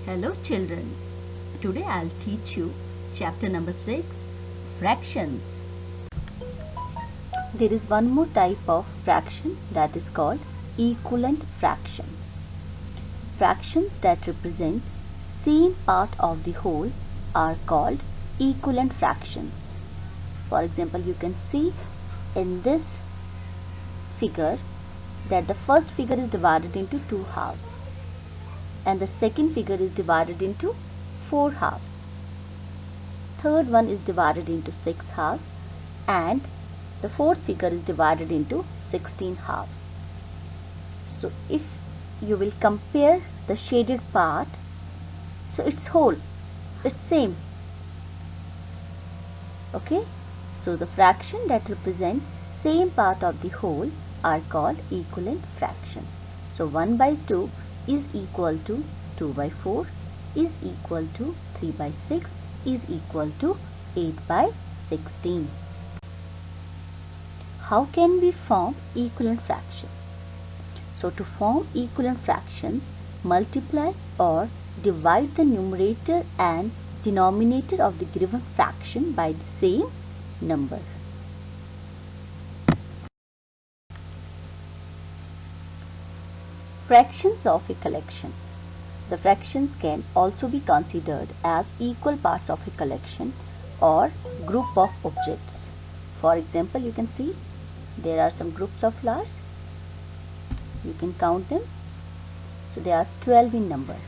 Hello children, today I'll teach you chapter number 6, fractions. There is one more type of fraction that is called equivalent fractions. Fractions that represent same part of the whole are called equivalent fractions. For example, you can see in this figure that the first figure is divided into 2 halves and the second figure is divided into 4 halves. Third one is divided into 6 halves and the fourth figure is divided into 16 halves. So if you will compare the shaded part, so it's whole, it's same. Okay, so the fraction that represent same part of the whole are called equivalent fractions. So 1 by 2 is equal to 2 by 4 is equal to 3 by 6 is equal to 8 by 16. How can we form equivalent fractions? So to form equivalent fractions, multiply or divide the numerator and denominator of the given fraction by the same number. Fractions of a collection. The fractions can also be considered as equal parts of a collection or group of objects. For example, you can see there are some groups of flowers. You can count them. So there are 12 in number.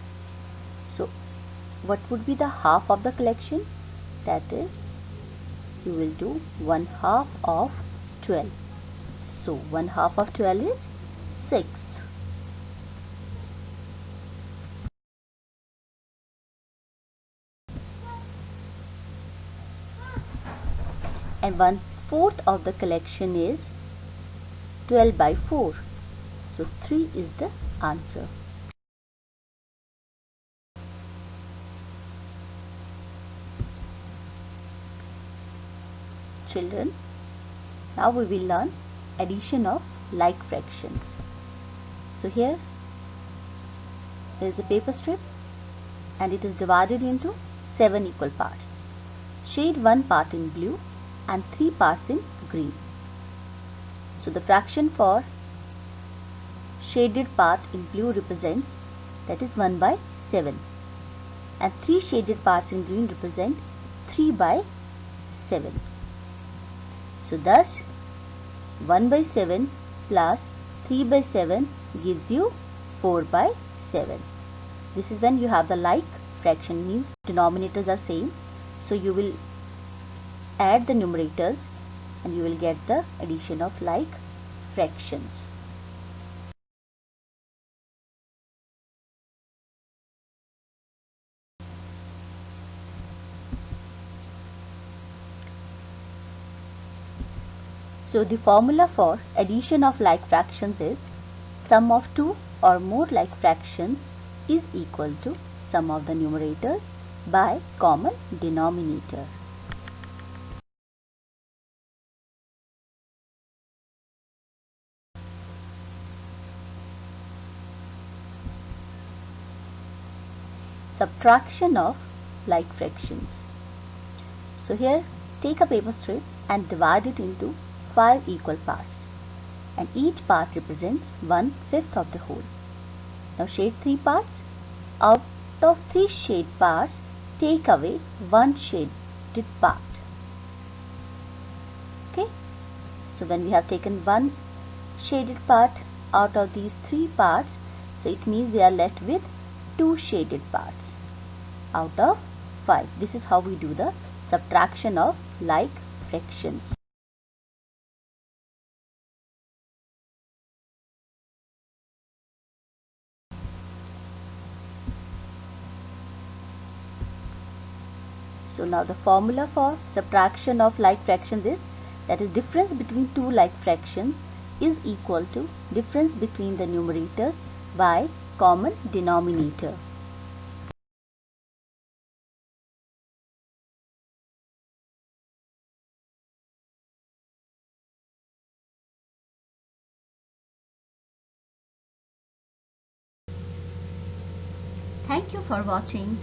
So what would be the half of the collection? That is, you will do 1/2 of 12. So 1/2 of 12 is 6. And 1/4 of the collection is 12 by 4. So 3 is the answer. Children, now we will learn addition of like fractions. So here is a paper strip and it is divided into 7 equal parts. Shade one part in blue and 3 parts in green. So the fraction for shaded part in blue represents, that is 1 by 7, and 3 shaded parts in green represent 3 by 7. So thus 1 by 7 plus 3 by 7 gives you 4 by 7. This is when you have the like fraction, means denominators are same. So you will add the numerators and you will get the addition of like fractions. So the formula for addition of like fractions is sum of two or more like fractions is equal to sum of the numerators by common denominator. Subtraction of like fractions. So here take a paper strip and divide it into 5 equal parts, and each part represents 1/5 of the whole. Now shade 3 parts. Out of 3 shade parts, take away 1 shaded part. Okay, so when we have taken 1 shaded part out of these 3 parts, so it means we are left with 2 shaded parts out of 5. This is how we do the subtraction of like fractions. So now the formula for subtraction of like fractions is, that is, difference between two like fractions is equal to difference between the numerators by common denominator. Thank you for watching.